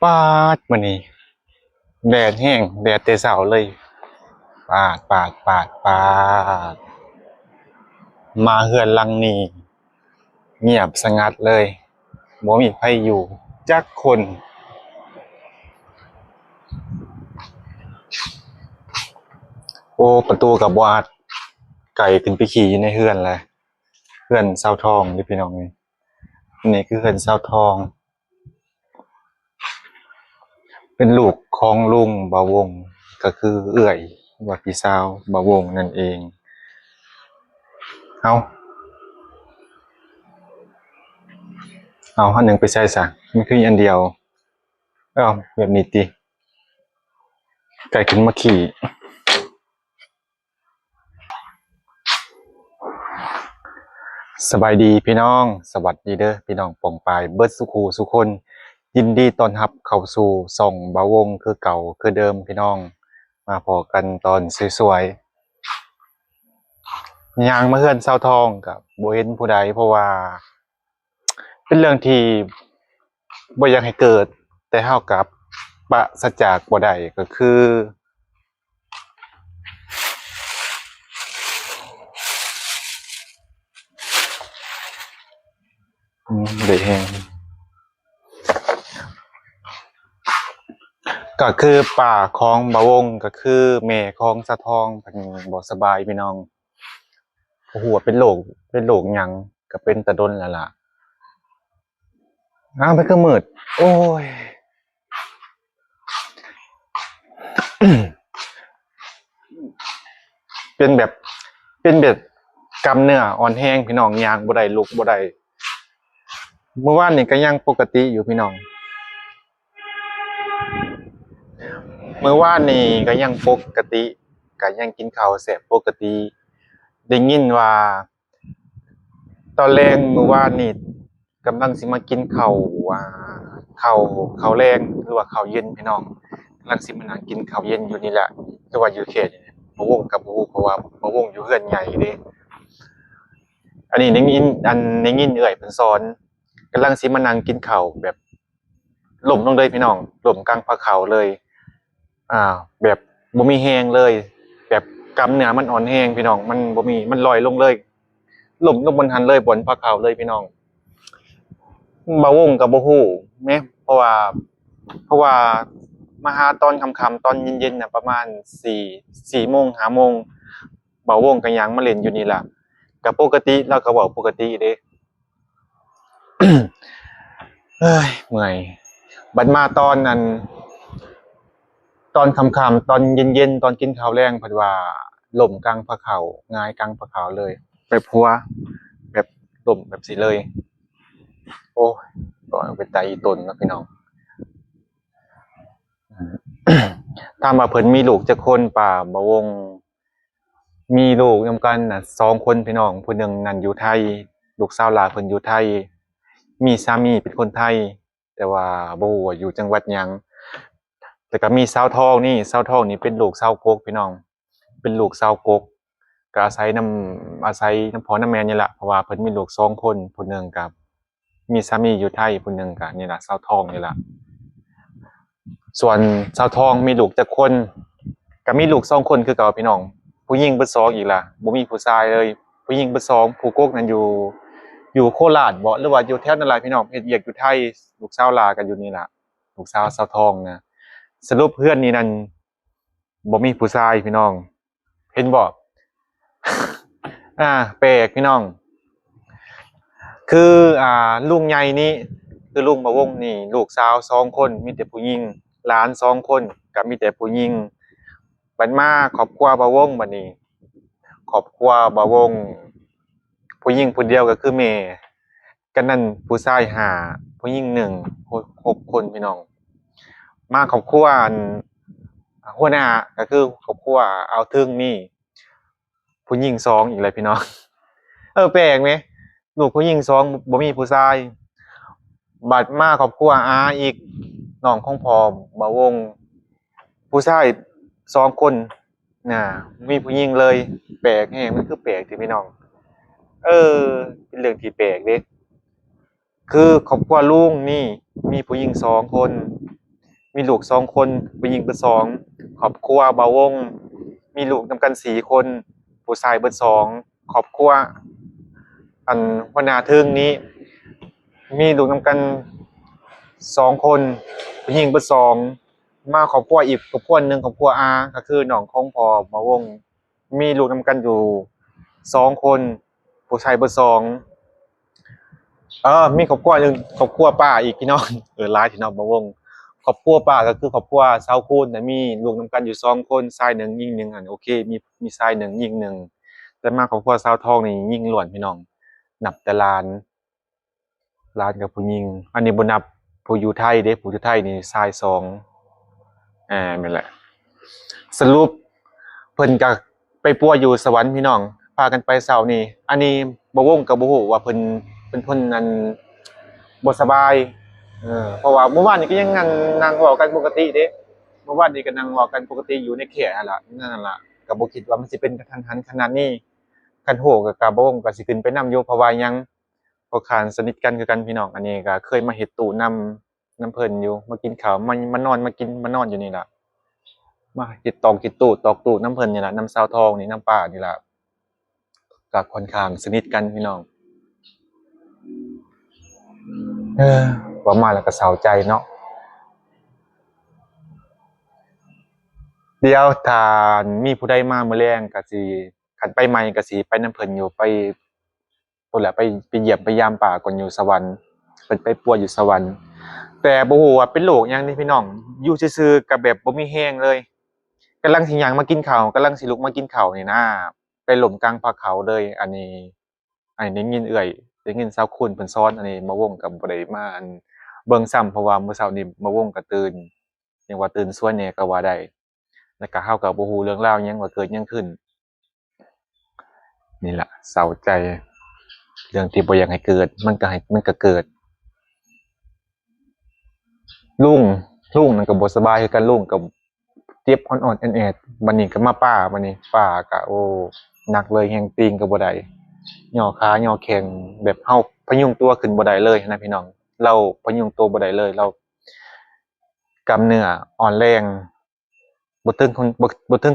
ปาดมื้อนี้แดดแห้งแดดแต่เช้าเลยปาดมาเฮือนหลังนี้เงียบสงัดเลยบ่มีไผอยู่จักคนโอ้ประตูก็บ่อัดไก่ขึ้นไปขี่อยู่ในเฮือนแหละเฮือนชาวทองเด้อพี่น้องเอ้ยนี่คือเฮือนชาวทองเป็นลูกของลุงบ่าวงก็คือเอื้อยว่าพี่สาวบ่าวงนั่นเองเอ้าอันหนึ่งไปใส่ซะมันคืออันเดียวแบบนี้ติไก่ขึ้นมาขี่ สบายดีพี่น้องสวัสดีเด้อพี่น้องป่องปายเบิดสุขูสุคนยินดีต้อนรับเข้าสู่ส่องบาวงคือเก่าคือเดิมพี่น้องมาพอกันตอนสวยๆยางมาเฮือนเศร้าทองกับบ่เห็นผู้ใดเพราะว่าเป็นเรื่องที่บ่อยากให้เกิดแต่เฮากับปราศจากบ่ได้ก็คือได้แฮงก็คือป่าของบาวงก็คือแม่ของสะทองเพิ่นบ่สบายพี่น้อง โอ้โหเป็นโรคหยังก็เป็นแต่ดนแล้วล่ะมันก็มืดโอ้ยเป็นแบบเป็นแบบกล้ามเนื้ออ่อนแรงพี่น้องย่างบ่ได้ลุกบ่ได้เมื่อวานนี่ก็ยังปกติอยู่พี่น้องเมื่อวานนี่ก็ยังปกติก็ยังกินข้าวแซ่บปกติได้ยินว่าตอนแลงเมื่อวานนี่กำลังสิมากินข้าวว่าข้าวข้าวแลงหรือว่าข้าวเย็นพี่น้องกำลังสิมานั่งกินข้าวเย็นอยู่นี่แหละแต่ว่าอยู่เขตนี่บ่วงกับบ่ฮู้เพราะว่าบ่วงอยู่เรือนใหญ่เด้อันนี้ได้ยินเอื้อยเพิ่นสอนกำลังสิมานั่งกินข้าวแบบล้มลงเลยพี่น้องล้มกลางพาข้าวเลยแบบบ่มีแรงเลยแบบกล้ามเนื้อมันอ่อนแรงพี่น้องมันบ่มีมันลอยลงเลยล้มลงบนหันเลยบนพาข้าวเลยพี่น้อง บ่าวงกับบ่ฮู้แหมเพราะว่ามาหาตอนค่ำๆตอนเย็นๆน่ะประมาณ4โมง5โมงบ่าวงก็ยังมาเล่นอยู่นี่ล่ะก็ปกติเราก็เว้าปกติเด้เฮ้ยเมื่อยบัดมาตอนนั้นตอนค่ำๆตอนเย็นๆตอนกินข้าวแลงเพิ่นว่าล้มกลางพาข้าวหงายกลางพาข้าวเลยแบบหัวแบบล้มแบบสิเลยโอ้ยก็เป็นตาอีตนเนาะพี่น้อง ถามว่าเพิ่นมีลูกจักคนป่าบ่วงมีลูกนำกันน่ะ2คนพี่น้องผู้หนึ่งนั่นอยู่ไทยลูกสาวหลาเพิ่นอยู่ไทยมีสามีเป็นคนไทยแต่ว่าบ่ฮู้ว่าอยู่จังหวัดหยังแล้วก็มีสาวทองนี่เป็นลูกสาวกกพี่น้องเป็นลูกสาวกกก็อาศัยนำพ่อนำแม่นี่แหละเพราะว่าเพิ่นมีลูก2คนผู้หนึ่งก็มีสามีอยู่ไทยผู้หนึ่งก็นี่ล่ะสาวทองนี่ล่ะ ส่วนสาวทองมีลูกจักคนก็มีลูก2คนคือเก่าพี่น้องผู้หญิงเบิด2อีกล่ะบ่มีผู้ชายเลยผู้หญิงเบิด2ผู้กกนั้นอยู่โคราชบ่หรือว่าอยู่แถวนั่นล่ะพี่น้องเฮ็ดเวียกอยู่ไทยลูกสาวหลาก็อยู่นี่ล่ะลูกสาวสาวทองนะสรุปเพื่อนนี่นั่นบ่มีผู้ชายพี่น้องเห็นบ่แปลกพี่น้องคือลุงใหญ่นี่คือลุงมาวงนี่ลูกสาว2คนมีแต่ผู้หญิงหลาน2คนก็มีแต่ผู้หญิงบัดมาครอบครัวบ่าวงบัดนี้ครอบครัวบ่าวงผู้หญิงผู้เดียวก็คือแม่กันนั้นผู้ชาย5ผู้หญิง1 6คนพี่น้องมาครอบครัวหัวหน้าก็คือครอบครัวเอาวถึงนี่ผู้หญิง2อีกแล้วพี่น้องแปลกไหมลูกผู้หญิง2บ่มีผู้ชาย บัดมาครอบครัวอาอีกน้องของพ่อบ่าวงผู้ชาย2คนน่ะมีผู้หญิงเลยแปลกแฮงมันคือแปลกติพี่น้องเออเป็นเรื่องที่แปลกเดะคือครอบครัวลุงนี่มีผู้หญิง2คน มีลูก2คนผู้หญิงเบิด2ครอบครัวบ่าวงมีลูกนำกัน4คนผู้ชายเบิด2ครอบครัวอันหัวหน้าเทิงนี้มีลูกนำกัน2คนผู้หญิงเบิด2มาครอบครัวอีกครอบครัวหนึงครอบครัวอาก็คือน้องของพ่อบ่าวงมีลูกนำกันอยู่2คนผู้ชายเบิด2มีครอบครัวหนึงครอบครัวป้าอีกพี่น้องหลายพี่น้องบ่าวง ครอบครัวป้าก็คือครอบครัวชาวคูนน่ะมีลูกนำกันอยู่2คนชาย1หญิง1โอเคมีชาย1หญิง1แต่มาครอบครัวชาวทองนี่หญิงล้วนพี่น้องนับแต่หลานกับผู้หญิงอันนี้บ่นับผู้อยู่ไทยเด้ผู้อยู่ไทยนี่ชาย2แม่นแหละสรุปเพิ่นก็ไปปัวอยู่สวรรค์พี่น้องพากันไปเช้านี้อันนี้บ่วงก็บ่ฮู้ว่าเพิ่นนั้นบ่สบายเพราะว่าเมื่อวานนี้ก็ยังนั่งเว้ากันปกติเด้เมื่อวานนี้ก็นั่งเว้ากันปกติอยู่ในแคนั่นล่ะนั่นล่ะก็บ่คิดว่ามันสิเป็นกะทันหันขนาดนี้คันฮู้ก็บ่วงก็สิขึ้นไปนำอยู่เพราะว่าหยังเพราะข้างสนิทกันคือกันพี่น้องอันนี้ก็เคยมาเฮ็ดตู้นำเพิ่นอยู่มากินข้าวมานอนมานอนอยู่นี่ล่ะมาเฮ็ดเฮ็ดตู้ตอกตู้นำเพิ่นนี่ล่ะนำสาวทองนี่นำป้านี่ล่ะก็ค่อนข้างสนิทกันพี่น้องเออเว้ามาแล้วก็เศร้าใจเนาะ เดี๋ยวถ้ามีผู้ใดมามื้อแลงก็สิคันไปใหม่ก็สิไปนำเพิ่นอยู่ไปพู้นแหละไปเยี่ยมไปยามป้าก่อนอยู่สวรรค์เพิ่นไปปัวอยู่สวรรค์แต่บ่ฮู้ว่าเป็นโรคหยังนี่พี่น้องอยู่ซื่อๆก็แบบบ่มีแรงเลยกำลังสิย่างมากินข้าวกำลังสิลุกมากินข้าวนี่นะไปล้มกลางภูเขาเลยอันนี้ได้ยินได้ยินสาวคุณเพิ่นสอนอันนี้มาวงก็บ่ได้มาเบิ่งซ้ำเพราะว่ามื้อเช้านี้มาวงก็ตื่นเรียกว่าตื่นสวยแหน่ก็ว่าได้ แล้วก็เราก็บ่ฮู้เรื่องราวหยังว่าเกิดหยังขึ้นนี่ล่ะเศร้าใจเรื่องที่บ่อยากให้เกิดมันก็เกิดลุงนั่นก็บ่สบายคือกันลุงก็เจ็บอ่อนๆแอดๆบัดนี้ก็มาป้าบัดนี้ป้าก็โอ้หนักเลยแฮงตีนก็บ่ได้ย่อขาย่อแข้งแบบเฮาพยุงตัวขึ้นบ่ได้เลยนะพี่น้องเราพยุงตัวบ่ได้เลยเรากล้ามเนื้ออ่อนแรงบ่ถึง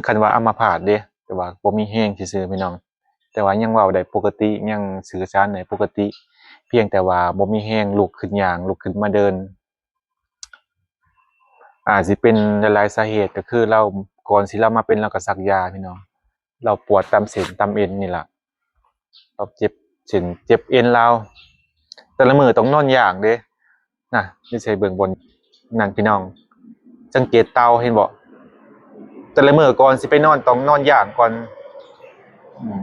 ขั้นว่าอัมพาตเดะแต่ว่าบ่มีแรงซื่อๆพี่น้อง แต่ว่ายังเว้าได้ปกติยังสื่อสารได้ปกติเพียงแต่ว่าบ่มีแรงลุกขึ้นย่างลุกขึ้นมาเดินอาจสิเป็นหลายๆสาเหตุก็คือเราก่อนสิเรามาเป็นเราก็ซักยาพี่น้องเราปวดตามเส้นตามเอ็นนี่ล่ะเราเจ็บเส้นเจ็บเอ็นเราแต่ละมื้อต้องนอนย่างเด้น่ะนี่ใส่เบิ่งบนนั่นพี่น้องสังเกตเตาเห็นบ่แต่ละมื้อก่อนสิไปนอนต้องนอนย่างก่อนอืม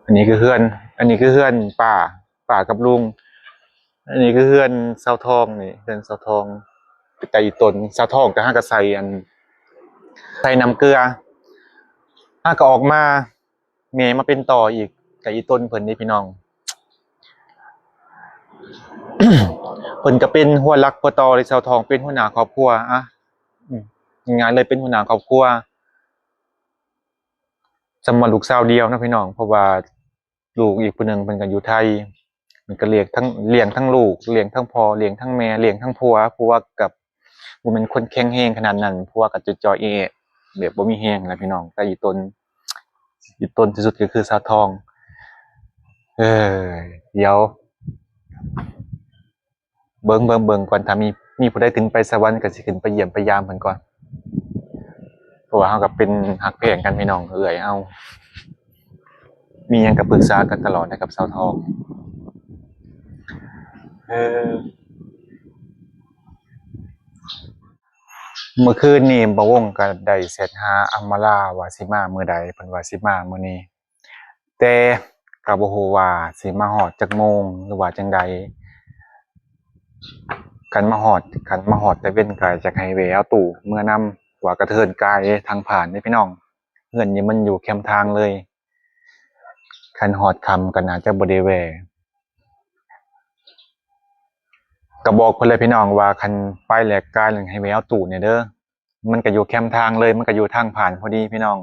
อันนี้คือเฮือนอันนี้คือเฮือนป้ากับลุงอันนี้คือเฮือนเสาทองนี่เฮือนเสาทองแต่อีตนเสาทองก็ห้าก็ใส่น้ำเกลือห้าก็ออกมาแม่มาเป็นต่ออีกกับอีตนเพิ่นนี่พี่น้อง เพิ่นก็เป็นหัวรักหัวต่อเลยเสาทองเป็นหัวหน้าครอบครัวอืมงานเลยเป็นหัวหน้าครอบครัวสำหรับลูกสาวเดียวนะพี่น้องเพราะว่าลูกอีกผู้หนึ่งเพิ่นก็อยู่ไทยมันก็เลี้ยงทั้งลูกเลี้ยงทั้งพ่อเลี้ยงทั้งแม่เลี้ยงทั้งผัวกับบ่แม่นคนแข็งแรงขนาดนั้นผัวก็จ่อยๆแอ้ๆแบบบ่มีแรงนะพี่น้องแต่อีตนที่สุดก็คือสาวทองเอ้ยเดี๋ยวเบิ่งก่อนถ้ามีผู้ใดถึงไปสวรรค์ก็สิขึ้นไปเยี่ยมไปยามเพิ่นก่อนเพราะว่าเฮาก็เป็นฮักแพงกันพี่น้องเอื้อยเฮามีหยังก็ปรึกษากันตลอดนะครับสาวทองเออ เมื่อคืนนี้บ่าวงก็ได้เสร็จหาอำมาลาว่าสิมามื้อใดเพิ่นว่าสิมามื้อนี้แต่ก็บ่ฮู้ว่าสิมาฮอดจักโมงหรือว่าจั่งใดคันมาฮอดแต่เว้นก็อยากให้แวะเอาตู้เมื่อนำว่ากระเทินกายทางผ่านเด้พี่น้องเฮือนนี่มันอยู่แคมทางเลยคันฮอดค่ำก็น่าจะบ่ได้แวะก็บอกเพิ่นเลยพี่น้องว่าคันไปแล้วกายแล้วให้แวะเอาตู้เนี่ยเด้อมันก็อยู่แคมทางเลยมันก็อยู่ทางผ่านพอดีพี่น้อง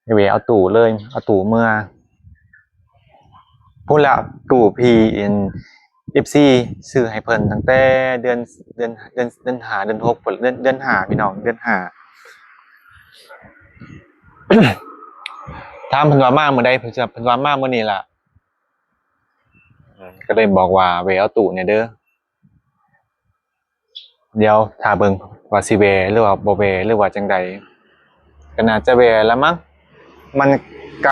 ให้แวะเอาตู้เลยเอาตู้เมื่อ พุ่นละตู่พีเอ็นFCซื้อให้เพิ่นตั้งแต่เดือนห้าเดือนหกพุ่นเดือนห้าพี่น้องเดือนห้า ถามเพิ่นว่ามามื้อใดเพิ่นว่ามามื้อนี้ล่ะก็เลยบอกว่าแวะเอาตู้เนี่ยเด้อเดี๋ยวถ้าเบิ่งว่าสิแวะหรือว่าบ่แวะหรือว่าจังใดก็น่าจะแวะละมั้งมันไ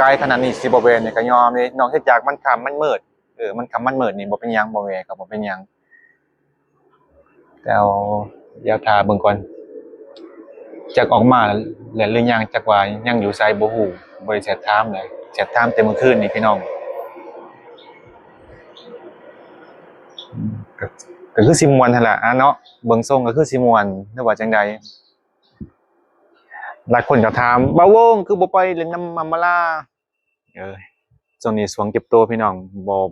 กลขนาดนี้สิบ่แวะเนี่ยก็ยอมเด้นอกจากมันค่ำมันมืดมันค่ำมันมืดนี่บ่เป็นหยังบ่แวะก็บ่เป็นหยังแต่เอาเดี๋ยวท่าเบิ่งก่อนจักออกมาแล้วหรือยังจักว่ายังอยู่ไสบ่ฮู้บ่ได้แชตไทม์เลยแชตไทม์แต่เมื่อคืนนี่พี่น้องก็ก็คือสิม่วนหั่นล่ะเนาะเบิ่งทรงก็คือสิม่วนหรือว่าจังใดหลายคนก็ถามบ่าววงคือบ่ไปเล่นน้ำมัมมาลาช่วงนี้ช่วงเก็บตัวพี่น้อง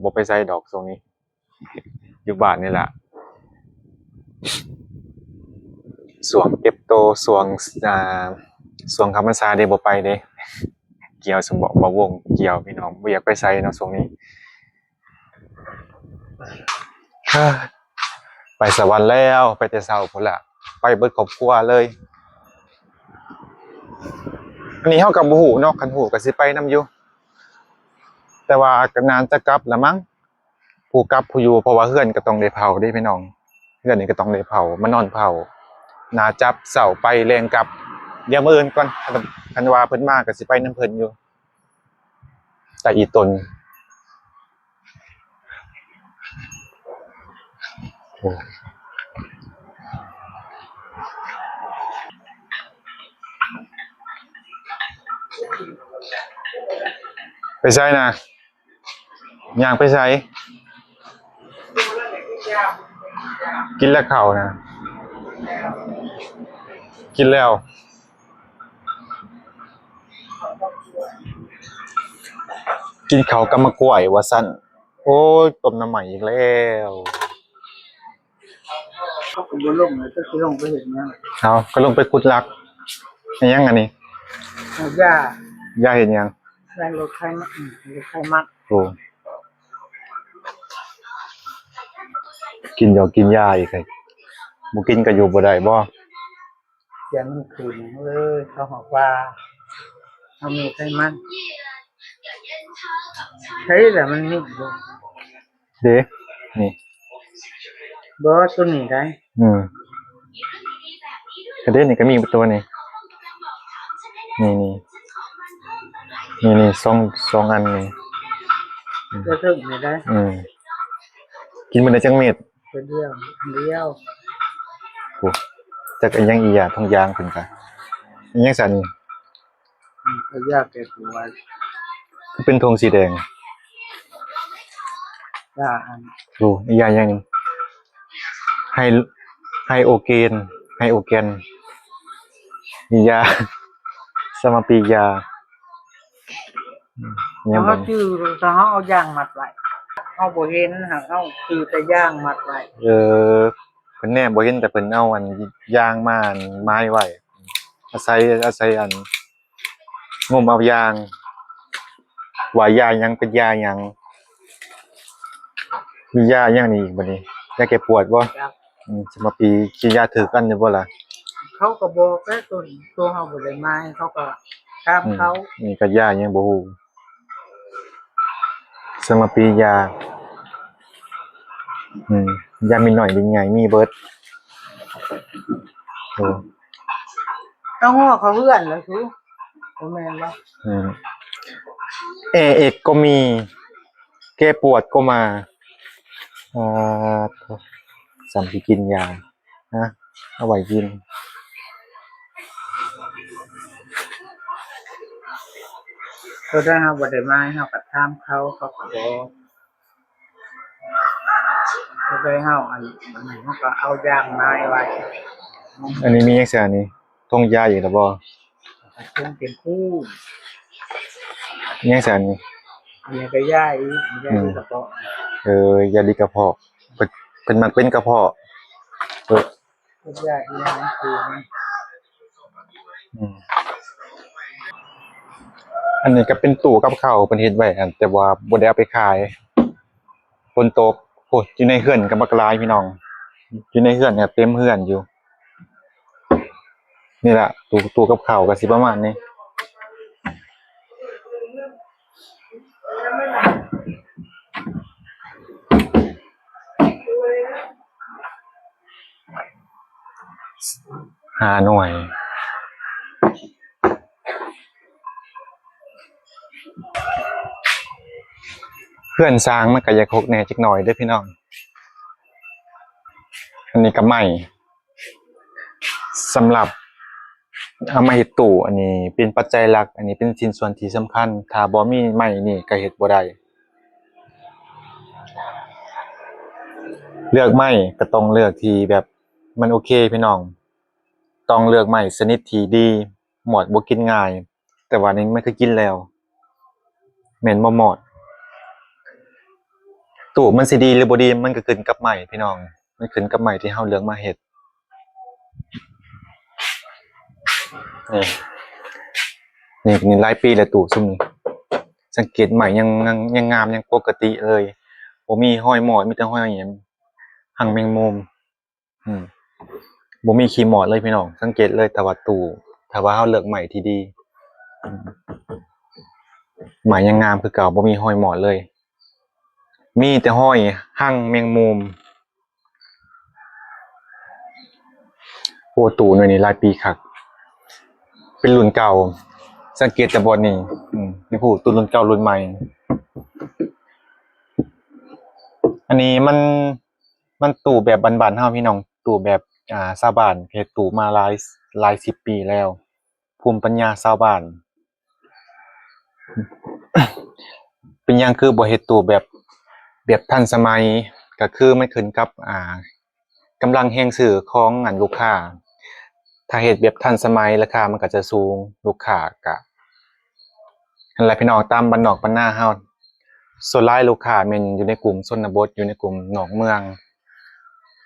บ่ไปไสดอกช่วงนี้อยู่บ้านนี่ล่ะช่วงเก็บตัวอ่าช่วงเข้าพรรษาเด้บ่ไปเด้เกี่ยวสมบ่าวงเกี่ยวพี่น้องบ่อยากไปไสเนาะช่วงนี้ ไปสวรรค์แล้วไปแต่เช้าพุ่นล่ะไปเบิดครอบครัวเลยอันนี้เฮาก็บ่ฮู้เนาะคันฮู้ก็สิไปนํอยู่แต่ว่าก็นานจะกลับละมั้งผู้กลับผู้อยู่เพราะว่าเฮือนก็ต้องได้เผาเด้พี่น้องเฮือนนี่ก็ต้องได้เผามานอนเผาน่าจับเช้าไปแลงกลับเดี๋ยวมื้ออื่นก่อนคันว่าเพิ่นมาก็สิไปนํเพิ่นอยู่แต่อีตนโอ้ไปไสนะย่างไปไสกินแล้วข้าวนะกินแล้วกินข้าวกับมะกล้วยว่าซั่นโอ้ยต้มน้ำใหม่อีกแล้วเขาก็บ่ลงเลยก็สิลงไปเห็นหยังเอาก็ลงไปขุดลักอิหยังอันนี้เอาหญ้าย่าเห็นหยังได้รถไถมารถไถมัดโอ้กินหยอกกินยาอีกไงบ่กินก็อยู่บ่ได้บ่เสียงมันขึ้นเลยเขาบอกว่าเอามีไถมันใช่แหละมันมีอยู่เด้นี่บ่ตัวนี้ได้กระเด็นนี่ก็มีตัวนี้นี่สองอันนี่ตัวถึงนี่ได้กินมื้อละจังเม็ดตัวเดียวโอ้จักอิหยังอีหยาทองยางขึ้นกะอิหยังสั่นนี่ก็ยากแก่ตัวคือเป็นธงสีแดงอันโอ้อีหยาอย่างนี้ไฮไฮโอเกนมียาสมาปียาเนี่ยเขาชื่อถ้าเขาเอายางมัดไว้เขาบ่เห็นหากเขาคือแต่ยางมัดไว้เพิ่นแน่บ่เห็นแต่เพิ่นเอาอันยางมาอันไม้ไว้อาศัยอันงมเอายางว่ายาหยังเป็นยาหยังมียาหยังนี่อีกบัดนี้ยาแก้ปวดบ่สมาปีกินยาถือกันอยู่บ่ล่ะเขาก็บอกแต่ตัวเขาบ่ได้มาเขาก็ถามเขานี่ก็ยายังบ่ฮู้สมาปียายามีหน่อยเป็นไงมีเบิดโอ้ต้องว่าเขาเพื่อนเหรอซูบ่แม่นบ่เอกก็มีแก้ปวดก็มาสำที่กินยานะเอาไว้กินก็ได้ครับบ่ได้มาเฮาก็ถามเขาก็บอกก็ได้เฮาอันนี้เฮาก็เอายางไม้ไว้อันนี้มีจังซี่อันนี้ทงยาอีกแล้วบ่คงเป็นคู่ยังซั่นนี่อันนี้ก็ยาอีกยาที่กระเพาะยาดีกระเพาะเพิ่นมักเป็นกระเพาะยาอีหยังคือ อันนี้ก็เป็นตู้กับข้าวเพิ่นเฮ็ดไว้อันแต่ว่าบ่ได้เอาไปขายฝนตกโอ้ยอยู่ในเรือนก็บักหลายพี่น้องอยู่ในเรือนเนี่ยเต็มเรือนอยู่นี่ล่ะตู้กับข้าวก็สิประมาณนี้5หน่วยเรือนสร้างมันก็อยากหกแหน่จักหน่อยเด้อพี่น้องอันนี้ก็ไม้สำหรับเอามาเฮ็ดตู้อันนี้เป็นปัจจัยหลักอันนี้เป็นชิ้นส่วนที่สำคัญถ้าบ่มีไม้นี่ก็เฮ็ดบ่ได้เลือกไม้ก็ต้องเลือกที่แบบมันโอเคพี่น้องต้องเลือกไม้ชนิดที่ดีหมอดบ่กินง่ายแต่ว่านี้มันคือกินแล้วแม่นบ่หมอดตู้มันสิดีหรือบ่ดีมันก็ขึ้นกับไม้พี่น้องมันขึ้นกับไม้ที่เฮาเลือกมาเฮ็ดนี่หลายปีแล้วตู้ซุมนี้สังเกตไม้ยังงามยังปกติเลยบ่มีห้อยหมอดมีแต่ห้อยหยังหังแมงมุมอืมบ่มีขี้หมอดเลยพี่น้องสังเกตเลยแต่ว่าตู้ถ้าว่าเฮาเลือกไม้ที่ดีไม้ยังงามคือเก่าบ่มีห้อยหมอดเลยมีแต่ห้อยหังแมงมุมโอ้ตู้หน่วยนี้หลายปีคักเป็นรุ่นเก่าสังเกตแต่บ่นี่นี่ผู้ตู้รุ่นเก่ารุ่นใหม่อันนี้มันตู้แบบบ้านๆเฮาพี่น้องตู้แบบชาวบ้านเฮ็ดตู้มาหลาย10ปีแล้วภูมิปัญญาชาวบ้าน เป็นหยังคือบ่เฮ็ดตู้แบบทันสมัยก็คือมันขึ้นกับกำลังแรงซื้อของลูกค้าถ้าเฮ็ดแบบทันสมัยราคามันก็จะสูงลูกค้าก็นั่นแหละพี่น้องตามบ้านนอกบ้านนาเฮาส่วนหลายลูกค้าแม่นอยู่ในกลุ่มชนบทอยู่ในกลุ่มนอกเมือง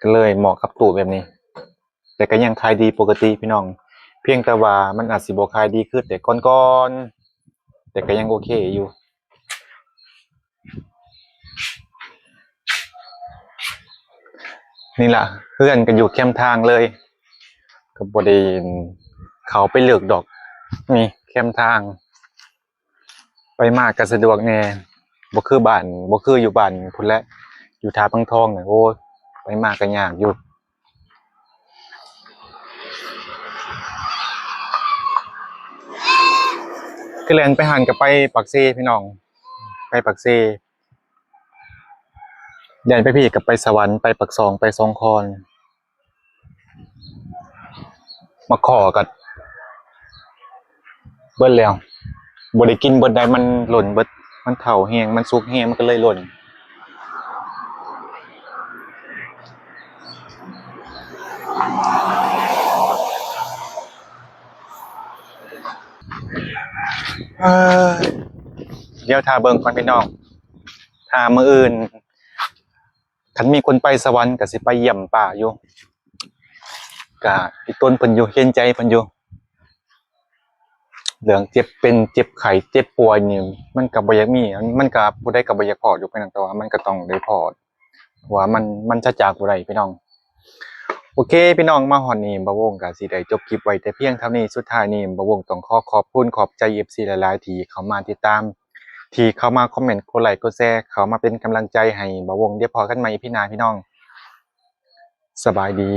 ก็เลยเหมาะกับตู้แบบนี้แต่ก็ยังขายดีปกติพี่น้องเพียงแต่ว่ามันอาจสิบ่ขายดีคือแต่ก่อนๆแต่ก็ยังโอเคอยู่นี่ล่ะเพื่อนก็อยู่แคมป์ทางเลยก็บ่ได้เขาไปเลือกดอกนี่แคมป์ทางไปมากก็สะดวกแน่บ่คือบ้านบ่คืออยู่บ้านพุ่นแหละอยู่ท่าปังทองน่ะโอ้ยไปมากก็ยากอยู่คือแล่นไปหันก็ไปปากเซพี่น้องไปปากเซแล่นไปพี่ก็ไปสวรรค์ไปปากซองไปสองคอนมาขอก็เบิดแล้วบ่ได้กินเบิดได้มันหล่นเบิดมันเฒ่าแฮงมันสุกแฮงมันก็เลยหล่นเอ้อเดี๋ยวท่าเบิ่งก่อนพี่น้องถ้ามื้ออื่นคันมีคนไปสวรรค์ก็สิไปเยี่ยมป้าอยู่ก็อีต้นเพิ่นอยู่เห็นใจเพิ่นอยู่เรื่องเจ็บเป็นเจ็บไข้เจ็บป่วยนี่มันก็บ่อยากมีมันก็ผู้ใดก็บ่อยากพออยู่เป็นหยังแต่ว่ามันก็ต้องได้พอว่ามันจะจากบ่ได้พี่น้องโอเคพี่น้องมาฮอดนี้บ่าวงก็สิได้จบคลิปไว้แต่เพียงเท่านี้สุดท้ายนี้บ่าวงต้องขอบคุณขอบใจ FC หลายๆที่เข้ามาติดตามที่เข้ามาคอมเมนต์กดไลค์กดแชร์เข้ามาเป็นกำลังใจให้บ่าวงเดี๋ยวพอกันใหม่พี่นาพี่น้องสบายดี